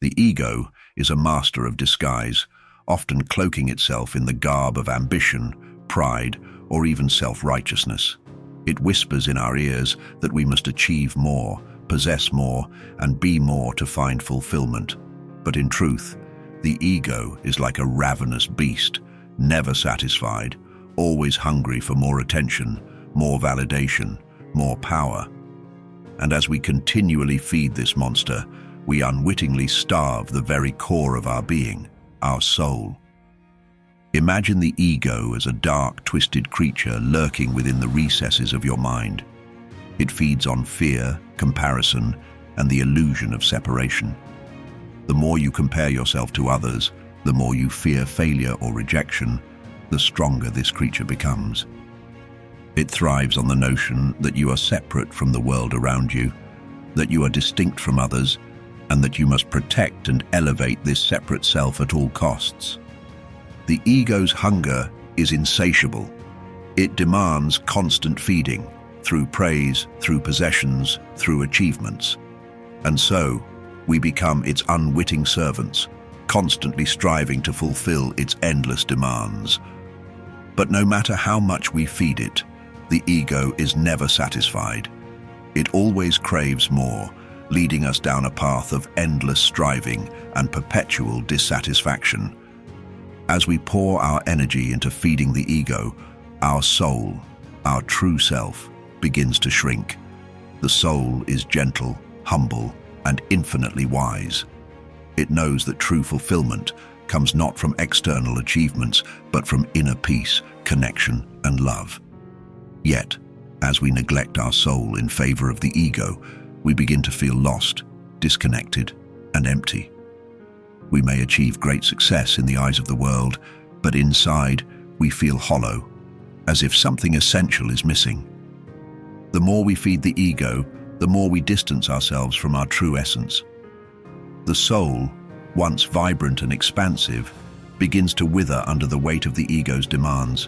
The ego is a master of disguise, often cloaking itself in the garb of ambition, pride, or even self-righteousness. It whispers in our ears that we must achieve more, possess more, and be more to find fulfillment. But in truth, the ego is like a ravenous beast, never satisfied, always hungry for more attention, more validation, more power. And as we continually feed this monster, we unwittingly starve the very core of our being, our soul. Imagine the ego as a dark, twisted creature lurking within the recesses of your mind. It feeds on fear, comparison, and the illusion of separation. The more you compare yourself to others, the more you fear failure or rejection, the stronger this creature becomes. It thrives on the notion that you are separate from the world around you, that you are distinct from others, and that you must protect and elevate this separate self at all costs. The ego's hunger is insatiable. It demands constant feeding, through praise, through possessions, through achievements. And so, we become its unwitting servants, constantly striving to fulfill its endless demands. But no matter how much we feed it, the ego is never satisfied. It always craves more, leading us down a path of endless striving and perpetual dissatisfaction. As we pour our energy into feeding the ego, our soul, our true self, begins to shrink. The soul is gentle, humble, and infinitely wise. It knows that true fulfillment comes not from external achievements, but from inner peace, connection, and love. Yet, as we neglect our soul in favor of the ego, we begin to feel lost, disconnected, and empty. We may achieve great success in the eyes of the world, but inside we feel hollow, as if something essential is missing. The more we feed the ego, the more we distance ourselves from our true essence. The soul, once vibrant and expansive, begins to wither under the weight of the ego's demands.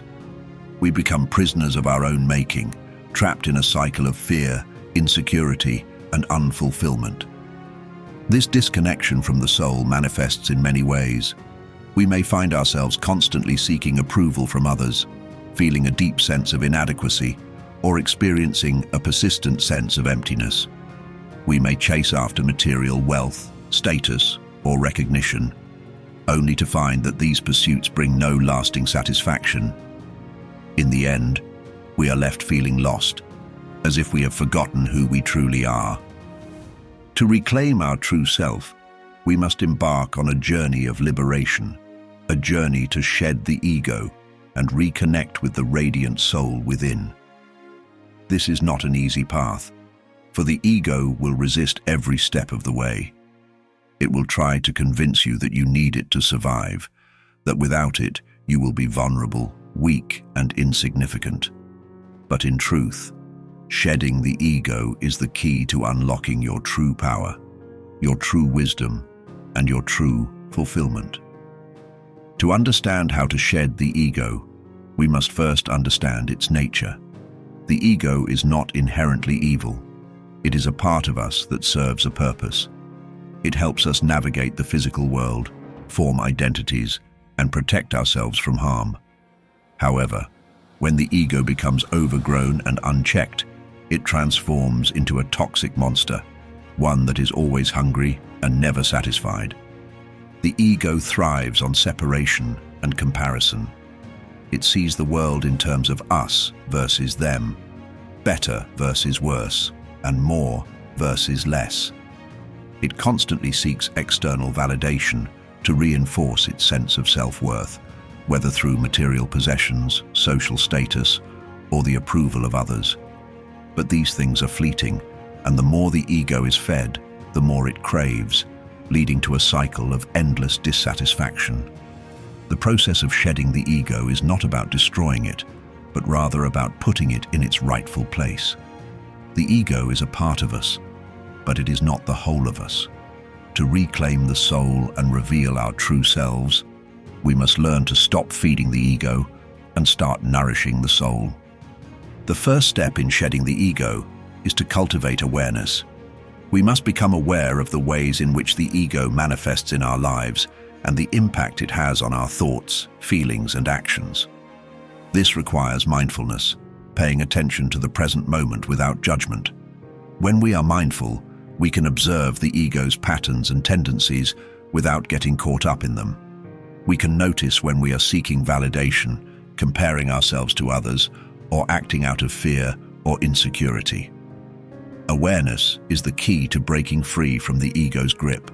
We become prisoners of our own making, trapped in a cycle of fear, insecurity, and unfulfillment. This disconnection from the soul manifests in many ways. We may find ourselves constantly seeking approval from others, feeling a deep sense of inadequacy, or experiencing a persistent sense of emptiness. We may chase after material wealth, status, or recognition, only to find that these pursuits bring no lasting satisfaction. In the end, we are left feeling lost, as if we have forgotten who we truly are. To reclaim our true self, we must embark on a journey of liberation, a journey to shed the ego and reconnect with the radiant soul within. This is not an easy path, for the ego will resist every step of the way. It will try to convince you that you need it to survive, that without it you will be vulnerable, weak, and insignificant. But in truth, shedding the ego is the key to unlocking your true power, your true wisdom, and your true fulfillment. To understand how to shed the ego, we must first understand its nature. The ego is not inherently evil. It is a part of us that serves a purpose. It helps us navigate the physical world, form identities, and protect ourselves from harm. However, when the ego becomes overgrown and unchecked, it transforms into a toxic monster, one that is always hungry and never satisfied. The ego thrives on separation and comparison. It sees the world in terms of us versus them, better versus worse, and more versus less. It constantly seeks external validation to reinforce its sense of self-worth, whether through material possessions, social status, or the approval of others. But these things are fleeting, and the more the ego is fed, the more it craves, leading to a cycle of endless dissatisfaction. The process of shedding the ego is not about destroying it, but rather about putting it in its rightful place. The ego is a part of us, but it is not the whole of us. To reclaim the soul and reveal our true selves, we must learn to stop feeding the ego and start nourishing the soul. The first step in shedding the ego is to cultivate awareness. We must become aware of the ways in which the ego manifests in our lives and the impact it has on our thoughts, feelings, and actions. This requires mindfulness, paying attention to the present moment without judgment. When we are mindful, we can observe the ego's patterns and tendencies without getting caught up in them. We can notice when we are seeking validation, comparing ourselves to others, or acting out of fear or insecurity. Awareness is the key to breaking free from the ego's grip.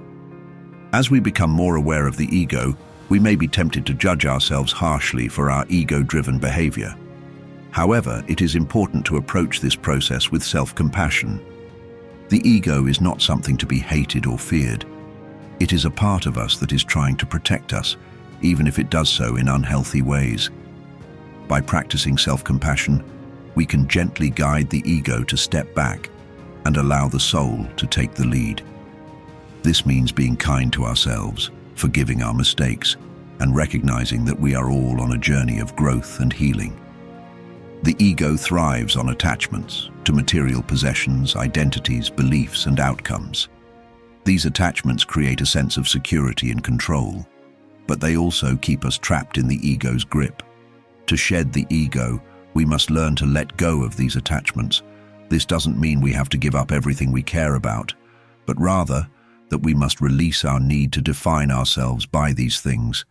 As we become more aware of the ego, we may be tempted to judge ourselves harshly for our ego-driven behavior. However, it is important to approach this process with self-compassion. The ego is not something to be hated or feared. It is a part of us that is trying to protect us, even if it does so in unhealthy ways. By practicing self-compassion, we can gently guide the ego to step back and allow the soul to take the lead. This means being kind to ourselves, forgiving our mistakes, and recognizing that we are all on a journey of growth and healing. The ego thrives on attachments to material possessions, identities, beliefs, and outcomes. These attachments create a sense of security and control, but they also keep us trapped in the ego's grip. To shed the ego, we must learn to let go of these attachments. This doesn't mean we have to give up everything we care about, but rather that we must release our need to define ourselves by these things.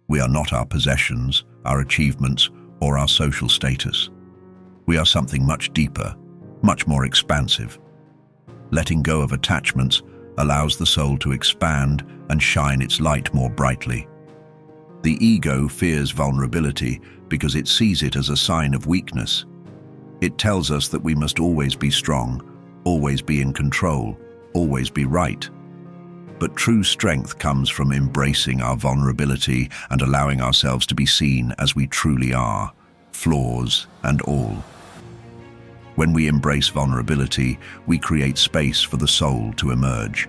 We are not our possessions, our achievements, or our social status. We are something much deeper, much more expansive. Letting go of attachments allows the soul to expand and shine its light more brightly. The ego fears vulnerability because it sees it as a sign of weakness. It tells us that we must always be strong, always be in control, always be right. But true strength comes from embracing our vulnerability and allowing ourselves to be seen as we truly are, flaws and all. When we embrace vulnerability, we create space for the soul to emerge.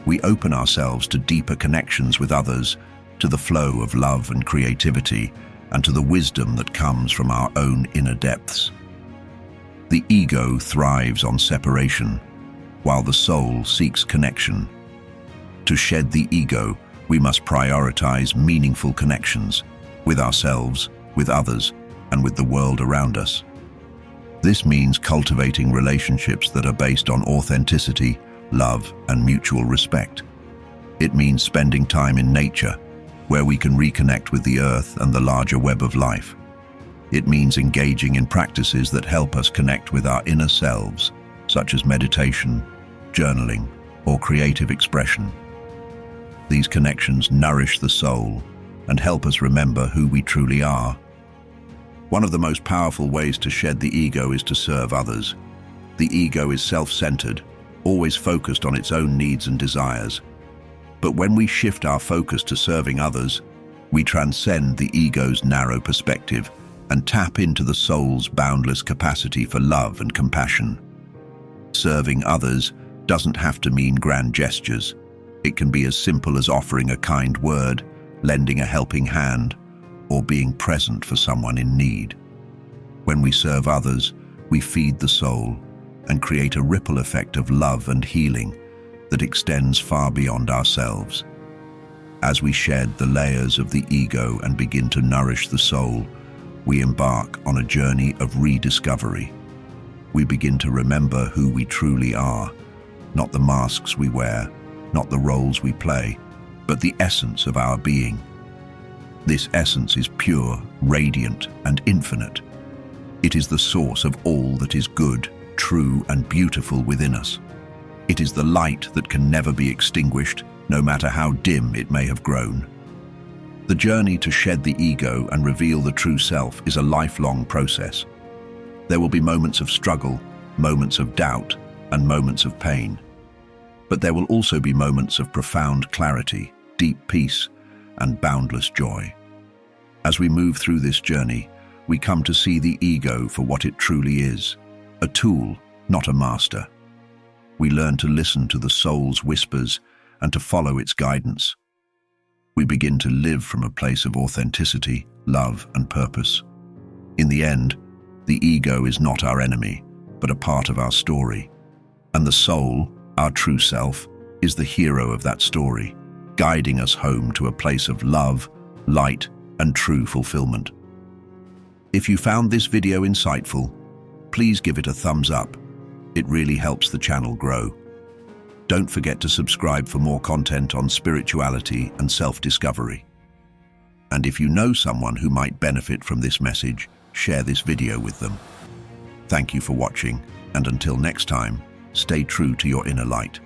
We open ourselves to deeper connections with others, to the flow of love and creativity, and to the wisdom that comes from our own inner depths. The ego thrives on separation, while the soul seeks connection. To shed the ego, we must prioritize meaningful connections with ourselves, with others, and with the world around us. This means cultivating relationships that are based on authenticity, love, and mutual respect. It means spending time in nature, where we can reconnect with the earth and the larger web of life. It means engaging in practices that help us connect with our inner selves, such as meditation, journaling, or creative expression. These connections nourish the soul and help us remember who we truly are. One of the most powerful ways to shed the ego is to serve others. The ego is self-centered, always focused on its own needs and desires. But when we shift our focus to serving others, we transcend the ego's narrow perspective and tap into the soul's boundless capacity for love and compassion. Serving others doesn't have to mean grand gestures. It can be as simple as offering a kind word, lending a helping hand, or being present for someone in need. When we serve others, we feed the soul and create a ripple effect of love and healing that extends far beyond ourselves. As we shed the layers of the ego and begin to nourish the soul, we embark on a journey of rediscovery. We begin to remember who we truly are, not the masks we wear, not the roles we play, but the essence of our being. This essence is pure, radiant, and infinite. It is the source of all that is good, true, and beautiful within us. It is the light that can never be extinguished, no matter how dim it may have grown. The journey to shed the ego and reveal the true self is a lifelong process. There will be moments of struggle, moments of doubt, and moments of pain. But there will also be moments of profound clarity, deep peace, and boundless joy. As we move through this journey, we come to see the ego for what it truly is, a tool, not a master. We learn to listen to the soul's whispers and to follow its guidance. We begin to live from a place of authenticity, love, and purpose. In the end, the ego is not our enemy, but a part of our story. And the soul, our true self, is the hero of that story, guiding us home to a place of love, light, and true fulfillment. If you found this video insightful, please give it a thumbs up. It really helps the channel grow. Don't forget to subscribe for more content on spirituality and self-discovery. And if you know someone who might benefit from this message, share this video with them. Thank you for watching, and until next time, stay true to your inner light.